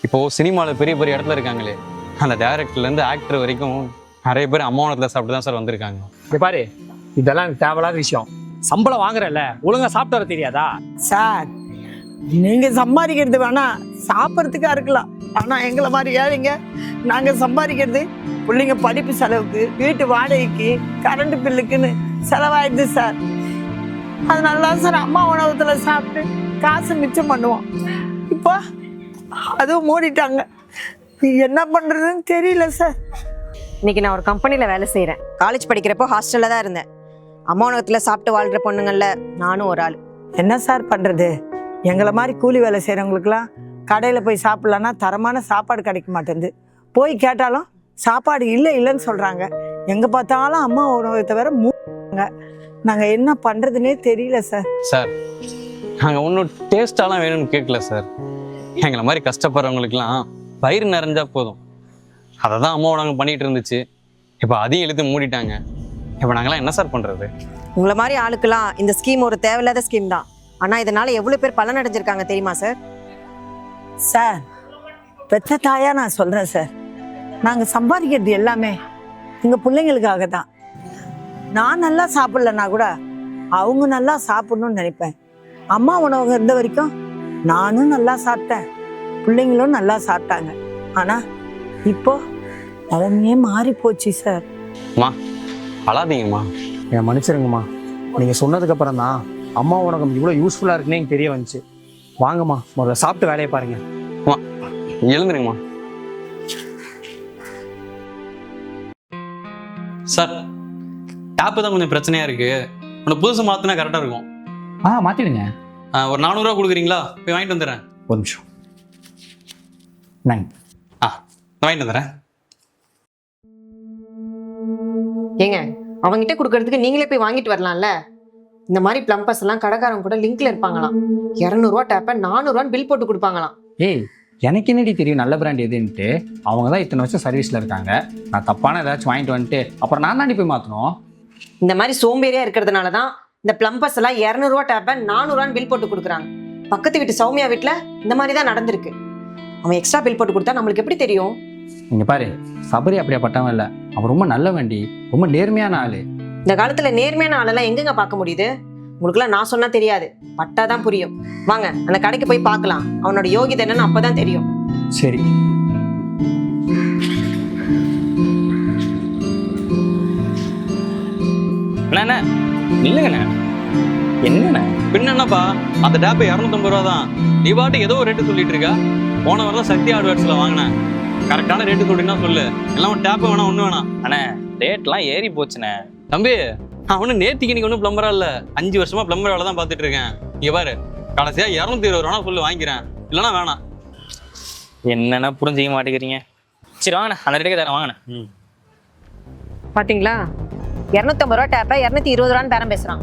இப்போது சினிமாவில் பெரிய பெரிய இடத்துல இருக்காங்களே, அந்த டைரக்டர்லேருந்து ஆக்டர் வரைக்கும் நிறைய பேர் அம்மா உணவகத்தில் சாப்பிட்டு தான் சார் வந்திருக்காங்க. இங்க பாரு, இதெல்லாம் எனக்கு தேவையில்லாத விஷயம். சம்பளம் வாங்குறல்ல, ஒழுங்கா சாப்பிட்டு வர தெரியாதா? சார், நீங்க சம்பாதிக்கிறது வேணா சாப்பிட்றதுக்கா இருக்கலாம், ஆனா எங்களை மாதிரி ஏழைங்க நாங்க சம்பாதிக்கிறது பிள்ளைங்க படிப்பு செலவுக்கு, வீட்டு வாடகைக்கு, கரண்ட் பில்லுக்குன்னு செலவாயிடுது சார். அதனால தான் சார் அம்மா உணவகத்துல சாப்பிட்டு காசு மிச்சம் பண்ணுவோம். இப்போ அதுவும் மூடிட்டாங்க. என்ன பண்ணுறதுன்னு தெரியல சார். இன்னைக்கு நான் ஒரு கம்பெனியில் வேலை செய்கிறேன். காலேஜ் படிக்கிறப்போ ஹாஸ்டலில் தான் இருந்தேன். அம்மா உணவகத்தில் சாப்பிட்டு வாழ்கிற பொண்ணுங்கள்ல நானும் ஒரு ஆள். என்ன சார் பண்ணுறது? எங்களை மாதிரி கூலி வேலை செய்கிறவங்களுக்குலாம் கடையில் போய் சாப்பிட்லான்னா தரமான சாப்பாடு கிடைக்க மாட்டேங்குது. போய் கேட்டாலும் சாப்பாடு இல்லைன்னு சொல்கிறாங்க. எங்கே பார்த்தாலும் அம்மா உணவகத்தை வேற மூங்க. நாங்கள் என்ன பண்ணுறதுனே தெரியல சார். சார் நாங்கள் ஒன்றும் டேஸ்டாலாம் வேணும்னு கேட்கல சார். எங்களை மாதிரி கஷ்டப்படுறவங்களுக்குலாம் வயிறு நிறைஞ்சா போதும். அதை தான் அம்மா நாங்கள் பண்ணிகிட்டு இருந்துச்சு. இப்போ அதையும் இழுத்து மூடிட்டாங்க. இப்போ நாங்களாம் என்ன சார் பண்ணுறது? உங்களை மாதிரி ஆளுக்கெல்லாம் இந்த ஸ்கீம் ஒரு தேவையில்லாத ஸ்கீம் தான். ஆனால் இதனால் எவ்வளோ பேர் பலன் அடைஞ்சிருக்காங்க தெரியுமா சார்? சார் பெற்ற தாயாக நான் சொல்கிறேன் சார். நாங்கள் சம்பாதிக்கிறது எல்லாமே எங்கள் பிள்ளைங்களுக்காக தான். நான் நல்லா சாப்பிட்லன்னா கூட அவங்க நல்லா சாப்பிடணும்னு நினைப்பேன். அம்மா உணவகம் இருந்த வரைக்கும் நானும் நல்லா சாப்பிட்டேன், பிள்ளைங்களும் நல்லா சாப்பிட்டாங்க. ஆனால் இப்போ நிலைமையே மாறி போச்சு சார். அம்மா அழாதீங்கம்மா. என் மன்னிச்சிருங்கம்மா. நீங்கள் சொன்னதுக்கப்புறம் தான் அம்மா உனக்கு இவ்வளோ யூஸ்ஃபுல்லாக இருக்குன்னே எனக்கு தெரிய வந்துச்சு. வாங்கம்மா, முதல்ல சாப்பிட்டு வேலையை பாருங்க. அம்மா எழுந்துருங்கம்மா. சார் டேப்பு தான் கொஞ்சம் பிரச்சனையாக இருக்குது. உனக்கு புதுசு மாற்றினா கரெக்டாக இருக்கும். மாற்றிடுங்க. ஒரு 400 ரூபா கொடுக்குறீங்களா? போய் வாங்கிட்டு வந்துடுறேன். ஒரு நிமிஷம். நான் வாங்கிட்டு வந்துடுறேன். ஏங்க, அவங்ககிட்ட கொடுக்கறதுக்கு நீங்களே போய் வாங்கிட்டு வரலாம்ல. இந்த மாதிரி பிளம்பர்ஸ் எல்லாம் கடைக்காரங்க கூட லிங்க்ல இருப்பாங்களாம். 200 ரூபா டேப்பை 400 ரூபான்னு பில் போட்டு கொடுப்பாங்களாம். ஏய், எனக்கு என்னடி தெரியும் நல்ல பிராண்ட் எதுன்ட்டு? அவங்க தான் இத்தனை வருஷம் சர்வீஸில் இருக்காங்க. நான் தப்பான ஏதாச்சும் வாங்கிட்டு வந்துட்டு அப்புறம் நான் தாண்டி போய் மாற்றணும். இந்த மாதிரி சோம்பேறியா இருக்கிறதுனால தான் இந்த பிளம்பர்ஸ் எல்லாம் 200 ரூபா டேப்பை 400 ரூபான்னு பில் போட்டு கொடுக்குறாங்க. பக்கத்து வீட்டு சௌமியா வீட்டில் இந்த மாதிரி தான் நடந்திருக்கு. அவன் எக்ஸ்ட்ரா பில் போட்டு கொடுத்தா நம்மளுக்கு எப்படி தெரியும்? இங்க பாரு, சபரி அப்படியாப்பட்டவன் இல்லை. அவன் ரொம்ப நல்ல வண்டி, ரொம்ப நேர்மையான ஆளு. இந்த காலத்துல நேர்மையான ஆளெல்லாம் எங்கெங்க பார்க்க முடியுது? உங்களுக்குலாம் நான் சொன்னா தெரியாது, பட்டாதான் புரியும். வாங்க அந்த கடைக்கு போய் பார்க்கலாம். அவனோட யோகிதை என்னன்னு அப்பதான் தெரியும். சரி. அண்ணா இல்லைங்கண்ணே. என்னண்ணே? பின்ன என்னப்பா, அந்த டேப்பு 250 ரூபா தான். நீ பாட்டு ஏதோ ஒரு ரேட்டு சொல்லிட்டு இருக்கா. போன வரலாம் சக்தி ஹார்ட்வேர்ஸ்ல வாங்கினேன். கரெக்டான ரேட்டு சொல்லிட்டுனா சொல்லு. எல்லாம் டேப்பு வேணாம், ஒன்றும் வேணாம். அண்ணே ரேட்லாம் ஏறி போச்சுண்ணே. தம்பி நான் ஒன்றும் நேத்திக்கு இன்னைக்கு ஒன்றும் பிளம்பரா இல்லை. 5 வருஷமா பிளம்பர் வேலை தான் பார்த்துட்டு இருக்கேன். இங்கே பாரு, கடைசியா 220 ரூபா சொல்லி வாங்கிக்கிறேன், இல்லைன்னா வேணாம். என்னென்ன புரிஞ்சிக்க மாட்டேங்கிறீங்க. சரி வாங்கண்ணே, அந்த ரேட்டுக்கு தரேன் வாங்கண்ணே. பாத்தீங்களா, 250 ரூபா டேப்பை 220 ரூபான்னு பேரம் பேசுறான்.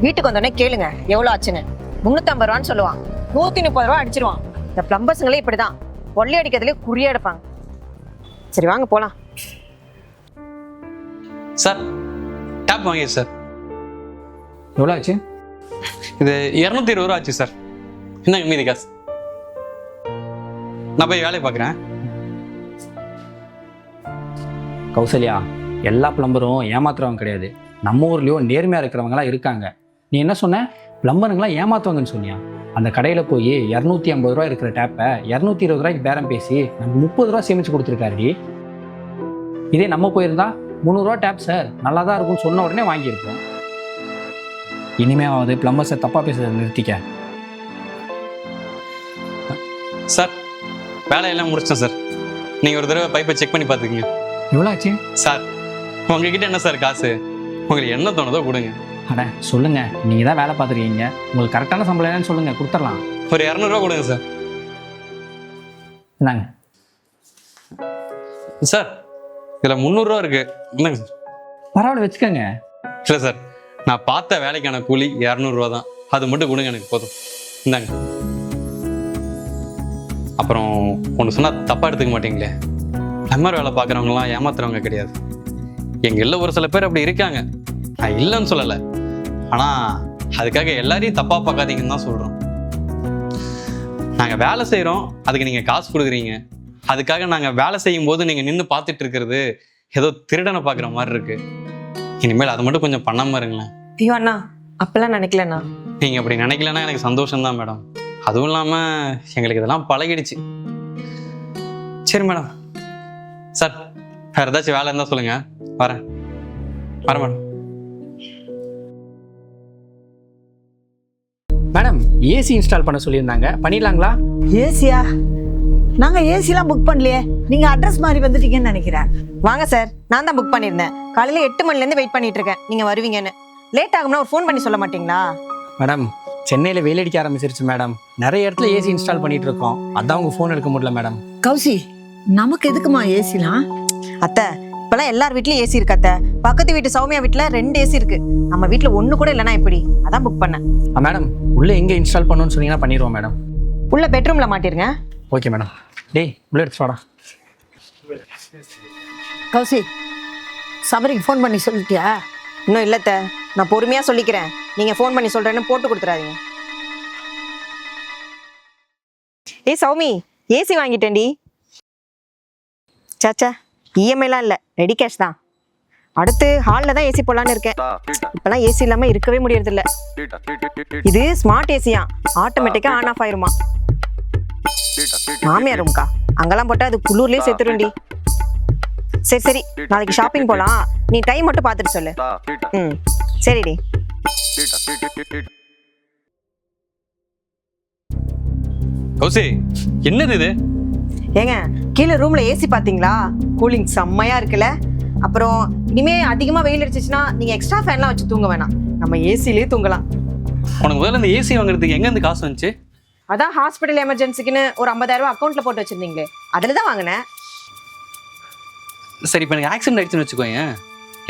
வீட்டுக்கு வந்தோடனே கேளுங்க எவ்வளவு ஆச்சுன்னு. 350 ரூபான்னு சொல்லுவான், 130 ரூபா அடிச்சிருவான். இந்த பிளம்பர்ஸுங்களே இப்படிதான் கொள்ளை அடிக்கிறதுலேயே குறியா எடுப்பாங்க. சரி வாங்க போலாம். சார் டேப் வாங்கிடு சார். எவ்வளோ ஆச்சு? இது 220 ரூபா ஆச்சு சார். என்னங்க மீதி காசு? நான் போய் வேலையை பார்க்குறேன். கௌசல்யா, எல்லா பிளம்பரும் ஏமாத்துறவங்க கிடையாது. நம்ம ஊர்லேயும் நேர்மையாக இருக்கிறவங்களாம் இருக்காங்க. நீ என்ன சொன்ன? பிளம்பருங்களாம் ஏமாத்துவாங்கன்னு சொன்னியா? அந்த கடையில் போய் 250 ரூபா இருக்கிற டேப்பை 220 ரூபாய்க்கு பேரம் பேசி நம்ம 30 ரூபா சேமிச்சு கொடுத்துருக்காருடி. இதே நம்ம போயிருந்தா 300 ரூபா டேப் சார் நல்லா தான் இருக்கும்னு சொன்ன உடனே வாங்கியிருப்போம். இனிமேவாவது பிளம்பர்ஸை தப்பாக பேசுறதை நிறுத்திக்க. சார் வேலையெல்லாம் முடிச்சிட்டேன் சார். நீங்கள் ஒரு தடவை பைப்பை செக் பண்ணி பார்த்துக்கங்க. எவ்வளோ ஆச்சு? சார் உங்ககிட்ட என்ன சார் காசு? உங்களுக்கு என்ன தோணுதோ கொடுங்க. அட சொல்லுங்க, நீங்கள் தான் வேலை பார்த்துருக்கீங்க. உங்களுக்கு கரெக்டான சம்பளம் என்னன்னு சொல்லுங்க, கொடுத்துடலாம். ஒரு 200 ரூபா கொடுங்க சார். இந்தாங்க சார். இதில் 300 ரூபா இருக்கு. என்னங்க சார்? பரவாயில்ல, வச்சுக்கோங்க. இல்லை சார், நான் பார்த்த வேலைக்கான கூலி 200 ரூபா தான். அது மட்டும் கொடுங்க, எனக்கு போதும். இந்தாங்க. அப்புறம் ஒன்று சொன்னால் தப்பாக எடுத்துக்க மாட்டீங்களே. பிளம்பர் வேலை பார்க்குறவங்களாம் ஏமாத்துறவங்க கிடையாது. எங்களில் ஒரு சில பேர் அப்படி இருக்காங்க, நான் இல்லைன்னு சொல்லலை. ஆனால் அதுக்காக எல்லாரையும் தப்பாக பார்க்காதீங்கன்னு தான் சொல்கிறோம். நாங்கள் வேலை செய்கிறோம், அதுக்கு நீங்கள் காசு கொடுக்குறீங்க. அதுக்காக நாங்கள் வேலை செய்யும் போது நீங்கள் நின்று பார்த்துட்டு இருக்கிறது ஏதோ திருடனை பார்க்குற மாதிரி இருக்கு. இனிமேல் அதை மட்டும் கொஞ்சம் பண்ணாமல் இருங்களேன். ஐயோ அண்ணா, அப்பெல்லாம் நினைக்கலண்ணா. நீங்கள் அப்படி நினைக்கலன்னா எனக்கு சந்தோஷம்தான் மேடம். அதுவும் இல்லாமல் எங்களுக்கு இதெல்லாம் பழகிடுச்சு. சரி மேடம். சார் வேறு ஏதாச்சும் வேலை இருந்தால் சொல்லுங்கள், வரேன் மேடம். மேடம் ஏசி இன்ஸ்டால் பண்ண சொல்லியிருந்தாங்க, பண்ணிடலாங்களா? ஏசியா? நாங்க ஏசிலாம் புக் பண்ணலையே, நீங்க அட்ரஸ் மாதிரி வந்துட்டீங்கன்னு நினைக்கிறேன். வாங்க சார், நான் தான் புக் பண்ணியிருந்தேன். காலையில 8 மணிலேருந்து வெயிட் பண்ணிட்டு இருக்கேன் நீங்க வருவீங்கன்னு. லேட் ஆகும்னா ஒரு ஃபோன் பண்ணி சொல்ல மாட்டீங்களா? மேடம், சென்னையில் வெயில் அடிக்க ஆரம்பிச்சிருச்சு மேடம். நிறைய இடத்துல ஏசி இன்ஸ்டால் பண்ணிட்டு இருக்கோம். அதான் உங்க ஃபோன் எடுக்க முடியல மேடம். கௌசி, நமக்கு எதுக்குமா ஏசிலாம்? அத்தை, இப்பெல்லாம் எல்லார் வீட்லயும் ஏசி இருக்கு அத்தை. பக்கத்து வீட்டு சௌமியா வீட்டுல 2 ஏசி இருக்கு. நம்ம வீட்டுல ஒண்ணு கூட இல்லைன்னா எப்படி? அதான் புக் பண்ணேன். மேடம், உள்ள எங்க இன்ஸ்டால் பண்ணணும்னு சொன்னீங்கன்னா பண்ணிடுவோம் மேடம். உள்ள பெட்ரூம்ல மாட்டிருங்க. Okay madam. டேய், உள்ள எடுத்து வாடா. கௌசி, சபரிக்கு ஃபோன் பண்ணி சொல்லிட்டியா? இன்னும் இல்லத்த, நான் பொறுமையா சொல்லிக்கிறேன். நீங்க ஃபோன் பண்ணி சொல்றேன்னு போட்டு கொடுத்துறாதீங்க. ஏய் சௌமி, ஏசி வாங்கிட்டேன்டி. சாச்சா, இஎம்ஐலாம் இல்லை, ரெடி கேஷ் தான். அடுத்து ஹாலில் தான் ஏசி போடலான்னு இருக்கேன். இப்போலாம் ஏசி இல்லாமல் இருக்கவே முடியறதில்ல. இது ஸ்மார்ட் ஏசியா, ஆட்டோமேட்டிக்காக ஆன் ஆஃப் ஆயிருமா. மாமியார் ரூம்க்கா, அங்கெல்லாம் போட்டால் அது குளூர்லேயே சேர்த்துருண்டி. சரி சரி, நாளைக்கு ஷாப்பிங் போகலாம். நீ டைம் மட்டும் பார்த்துட்டு சொல்லு. ம் சரிடி. கௌசி, என்னது இது? ஏங்க, கீழே ரூம்ல ஏசி பாத்தீங்களா? கூலிங் செம்மையா இருக்குல்ல. அப்புறம் இனிமே அதிகமா வெயில் அடிச்சிச்சுன்னா நீங்க எக்ஸ்ட்ரா ஃபேன்லாம் வச்சு தூங்க வேணாம், நம்ம ஏசிலேயே தூங்கலாம். உனக்கு முதல்ல இந்த ஏசி வாங்குறதுக்கு எங்க இருந்து காசு வந்துச்சு? அதான் ஹாஸ்பிட்டல் எமர்ஜென்சிக்குன்னு ஒரு 50,000 ரூபாய் அக்கௌண்ட்ல போட்டு வச்சிருந்தீங்களே, அதுல தான் வாங்கினேன். சரி, இப்போ எனக்கு ஆக்சிடென்ட் ஆயிடுச்சுன்னு வச்சுக்கோங்க,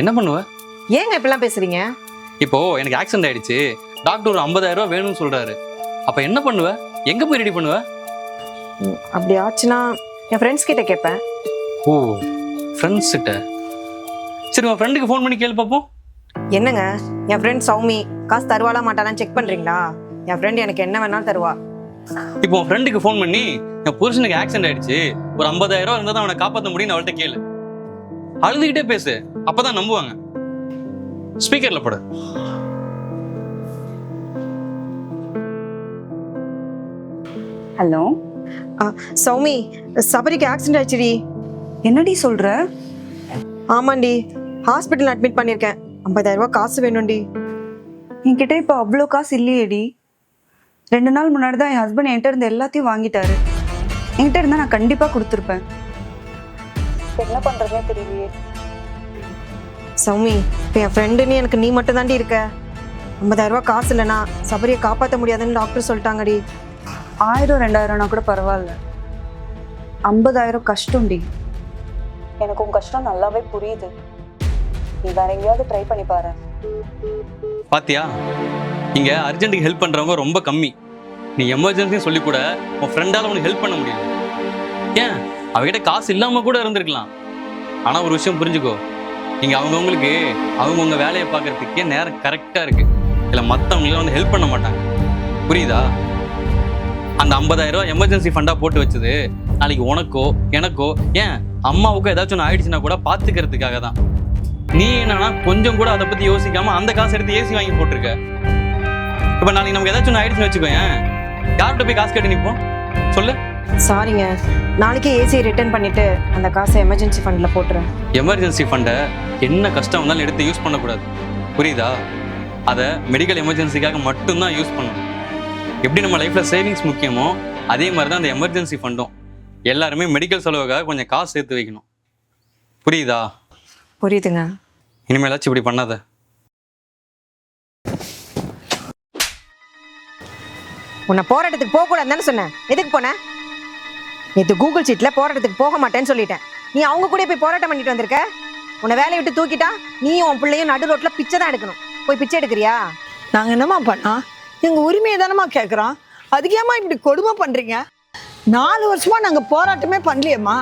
என்ன பண்ணுவ? ஏங்க இப்பெல்லாம் பேசுறீங்க? இப்போ எனக்கு ஆக்சிடென்ட் ஆயிடுச்சு, டாக்டர் ஒரு 50,000 ரூபாய் வேணும்னு சொல்றாரு. அப்ப என்ன பண்ணுவ? எங்க போய் ரெடி பண்ணுவ? அப்படி ஆச்சுன்னா என் ஃப்ரெண்ட்ஸ் கிட்ட கேட்பேன். ஓ, ஃப்ரெண்ட்ஸ் கிட்ட. சரி, உன் ஃப்ரெண்டுக்கு ஃபோன் பண்ணி கேள்வி பார்ப்போம். என்னங்க, என் ஃப்ரெண்ட் சௌமி காசு தருவாளா மாட்டாளான்னு செக் பண்றீங்களா? என் ஃப்ரெண்ட் எனக்கு என்ன வேணாலும் தருவா. இப்போ உன் ஃப்ரெண்டுக்கு ஃபோன் பண்ணி என் புருஷனுக்கு ஆக்சிடென்ட் ஆயிடுச்சு, ஒரு 50,000 ரூபாய் இருந்தா தான் அவனை காப்பாற்ற முடியும்னு அவள்கிட்ட கேளு. அழுதுகிட்டே பேசு, அப்பதான் நம்புவாங்க. ஸ்பீக்கர்ல போடு. ஹலோ சௌமி, சபரிக்கு ஆக்சிடென்ட் ஆயிடுச்சுடி. என்னடி சொல்ற? ஆமாண்டி, ஹாஸ்பிட்டல் அட்மிட் பண்ணியிருக்கேன். 50,000 ரூபாய் காசு வேணும்டி. என்கிட்ட இப்போ அவ்வளோ காசு இல்லையேடி. 2 நாள் முன்னாடி தான் என் ஹஸ்பண்ட் என்கிட்ட இருந்து எல்லாத்தையும் வாங்கிட்டாரு. என்கிட்ட இருந்தால் நான் கண்டிப்பாக கொடுத்துருப்பேன். என்ன பண்ணுறதுனே தெரியலையே. சௌமி, இப்போ என் ஃப்ரெண்டுன்னு எனக்கு நீ மட்டும் தாண்டி இருக்க. 50,000 ரூபாய் காசு இல்லைனா சபரியை காப்பாற்ற முடியாதுன்னு டாக்டர் சொல்லிட்டாங்கடி. 1000 2000 கூட பரவாயில்ல, 50,000 கஷ்டம்டி. எனக்கு உன் கஷ்டம் நல்லாவே புரியுது. நீ வேற எங்கேயாவது ட்ரை பண்ணி பாரு. பாத்தியா, இங்க அர்ஜென்ட்டுக்கு ஹெல்ப் பண்றவங்க ரொம்ப கம்மி. நீ எமர்ஜென்சி சொல்லி கூட உன் ஃப்ரெண்டால உனக்கு ஹெல்ப் பண்ண முடியல. ஏன், அவகிட்ட காசு இல்லாம கூட இருந்திருக்கலாம். ஆனா ஒரு விஷயம் புரிஞ்சுக்கோ, நீங்க அவங்கவுங்களுக்கு அவங்கவுங்க வேலையை பார்க்கறதுக்கே நேரம் கரெக்டா இருக்கு. இல்ல மற்றவங்களும் வந்து ஹெல்ப் பண்ண மாட்டாங்க, புரியுதா? அந்த 50,000 ரூபாய் எமர்ஜென்சி ஃபண்டா போட்டு வச்சது நாளைக்கு உனக்கோ எனக்கோ, ஏன் அம்மாவுக்கோ ஏதாச்சும் ஒன்று ஆயிடுச்சுன்னா கூட பாத்துக்கிறதுக்காக தான். நீ என்னன்னா கொஞ்சம் கூட அதை பத்தி யோசிக்காம அந்த காசு எடுத்து ஏசி வாங்கி போட்டிருக்க. இப்ப நாளைக்கு நமக்கு ஏதாச்சும் ஒன்று ஆயிடுச்சுன்னு வச்சுக்கோயேன், யார்கிட்ட போய் காசு கேட்டு நிற்போம் சொல்லு? சாரிங்க, நாளைக்கே ஏசியை ரிட்டர்ன் பண்ணிட்டு அந்த காசை எமர்ஜென்சி ஃபண்டில் போட்டுறேன். எமர்ஜென்சி ஃபண்டை என்ன கஷ்டம் வந்தாலும் எடுத்து யூஸ் பண்ணக்கூடாது, புரியுதா? அதை மெடிக்கல் எமர்ஜென்சிக்காக மட்டும்தான் யூஸ் பண்ணணும். எப்படி நம்ம லைஃப்ல சேவிங்ஸ் முக்கியமோ அதே மாதிரி தான் அந்த எமர்ஜென்சி ஃபண்டும். எல்லாருமே மெடிக்கல் செலவுக்காக கொஞ்சம் காசு சேர்த்து வைக்கணும், புரியுதா? புரியுதுங்க. இனிமேலாச்சும் இப்படி பண்ணாத. உன்னை போராட்டத்துக்கு போக கூடாதுன்னு தானே சொன்னேன். எதுக்கு போனேன்? நேற்று கூகுள் சீட்ல போராட்டத்துக்கு போக மாட்டேன்னு சொல்லிட்டேன். நீ அவங்க கூட போய் போராட்டம் பண்ணிட்டு வந்திருக்க. உன்னை வேலையை விட்டு தூக்கிட்டா நீயும் உன் பிள்ளையும் நடு ரோட்ல பிச்சை தான் எடுக்கணும். போய் பிச்சை எடுக்கிறியா? நாங்க என்னம்மா பண்ணா? எங்க உரிமையை தானம்மா கேட்குறோம். அதுக்கு ஏம்மா இப்படி கொடுமை பண்றீங்க? 4 வருஷமா நாங்க போராட்டமே பண்ணலையம்மா.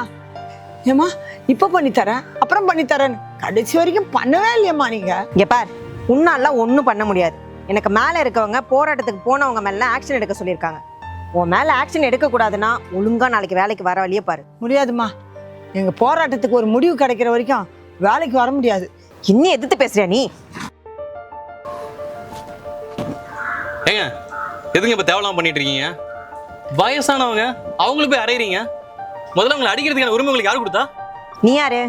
ஏம்மா இப்போ பண்ணித்தரேன் அப்புறம் பண்ணித்தரேன்னு கடைசி வரைக்கும் பண்ணவே இல்லையம்மா நீங்க. இங்க பார், உன்னாலாம் ஒன்றும் பண்ண முடியாது. எனக்கு மேலே இருக்கவங்க போராட்டத்துக்கு போனவங்க மேல ஆக்ஷன் எடுக்க சொல்லியிருக்காங்க. உன் மேல ஆக்ஷன் எடுக்கக்கூடாதுன்னா ஒழுங்கா நாளைக்கு வேலைக்கு வர வழியே பாரு. முடியாதும்மா, எங்க போராட்டத்துக்கு ஒரு முடிவு கிடைக்கிற வரைக்கும் வேலைக்கு வர முடியாது. இன்னும் எதிர்த்து பேசுறியா நீ? ஏங்க, எதுங்க இப்ப தேவலாம் பண்ணிட்டு இருக்கீங்க? வயசானவங்க அவங்களுக்கு போய் அறையிறீங்க. முதல்ல உங்களை அடிக்கிறதுக்கான உரிமை உங்களுக்கு யாரு கொடுத்தா? நீ யாரு?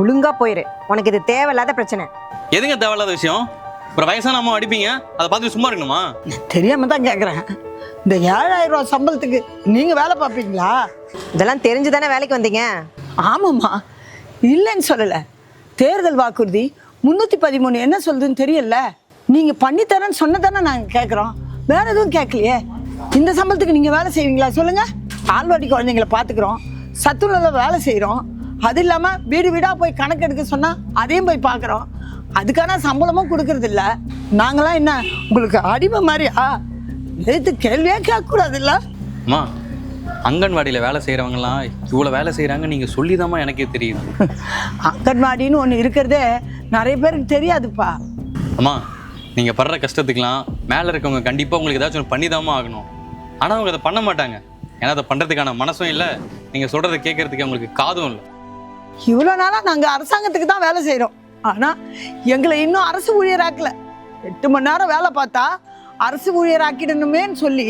ஒழுங்கா போயிரு, உனக்கு இது தேவையில்லாத பிரச்சனை. எதுங்க தேவையில்லாத விஷயம்? அப்புறம் வயசான அம்மா அடிப்பீங்க, அதை பார்த்துட்டு சும்மா இருக்கணுமா? தெரியாம தான் கேட்குறேன். இந்த 7000 ரூபா சம்பளத்துக்கு நீங்கள் வேலை பார்ப்பீங்களா? இதெல்லாம் தெரிஞ்சு தானே வேலைக்கு வந்தீங்க? ஆமாம்மா, இல்லைன்னு சொல்லலை. தேர்தல் வாக்குறுதி 313 என்ன சொல்லுதுன்னு தெரியல. நீங்கள் பண்ணித்தரேன்னு சொன்னதானே நாங்கள் கேட்குறோம், வேற எதுவும் கேட்கலையே. இந்த சம்பளத்துக்கு நீங்கள் வேலை செய்வீங்களா சொல்லுங்கள்? ஆள்வாடி குழந்தைங்கள பார்த்துக்குறோம், சத்துணவில் வேலை செய்கிறோம், அது இல்லாமல் வீடு வீடாக போய் கணக்கு எடுக்க சொன்னால் அதையும் போய் பார்க்குறோம். அதுக்கான சம்பளமும் கொடுக்கறது இல்லை. நாங்களாம் என்ன உங்களுக்கு அடிமை மாதிரியா? எதுக்கு கேள்வியே கேட்கக்கூடாது இல்லை? அம்மா, அங்கன்வாடியில் வேலை செய்கிறவங்கலாம் இவ்வளோ வேலை செய்கிறாங்க நீங்கள் சொல்லிதாம்மா எனக்கே தெரியுது. அங்கன்வாடின்னு ஒன்று இருக்கிறதே நிறைய பேருக்கு தெரியாதுப்பா. அம்மா, நீங்கள் படுற கஷ்டத்துக்கெலாம் மேலே இருக்கவங்க கண்டிப்பாக உங்களுக்கு ஏதாச்சும் ஒன்று பண்ணிதாம்மா ஆகணும். ஆனால் அவங்க அதை பண்ண மாட்டாங்க. ஏன்னா அதை பண்ணுறதுக்கான மனசும் இல்லை, நீங்கள் சொல்கிறத கேட்கறதுக்கு அவங்களுக்கு காதும் இல்லை. இவ்வளோ நாளாக நாங்கள் அரசாங்கத்துக்கு தான் வேலை செய்கிறோம், ஆனால் எங்களை இன்னும் அரசு ஊழியராக்கல. 8 மணி நேரம் வேலை பார்த்தா அரசு ஊழியராக்கிடணுமேன்னு சொல்லி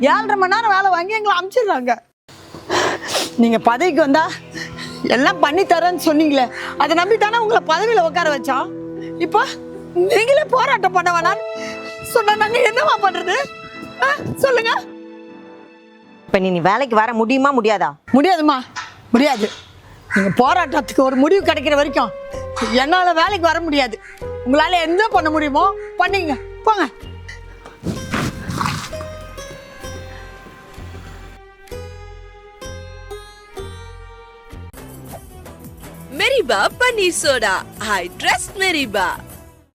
7.5 மணி நேரம் வேலை வாங்கி எங்களை அனுப்பிச்சிடுறாங்க. நீங்கள் பதவிக்கு வந்தா எல்லாம் பண்ணித்தரேன்னு சொன்னீங்களே, அதை நம்பி தானே உங்களை பதவியில் உட்கார வச்சோம். இப்போ நீங்களே போராட்டம் பண்ண வேணான்னு சொன்னா நாங்கள் என்னவா பண்ணுறது சொல்லுங்க? இப்போ நீ வேலைக்கு வர முடியுமா முடியாதா? முடியாதுமா, முடியாது. நீங்கள் போராட்டத்துக்கு ஒரு முடிவு கிடைக்கிற வரைக்கும் என்னால் வேலைக்கு வர முடியாது. உங்களால் என்ன பண்ண முடியுமோ பண்ணிங்க, போங்க. மெரிபா பன்னீர் சோடா. I trust மெரிபா.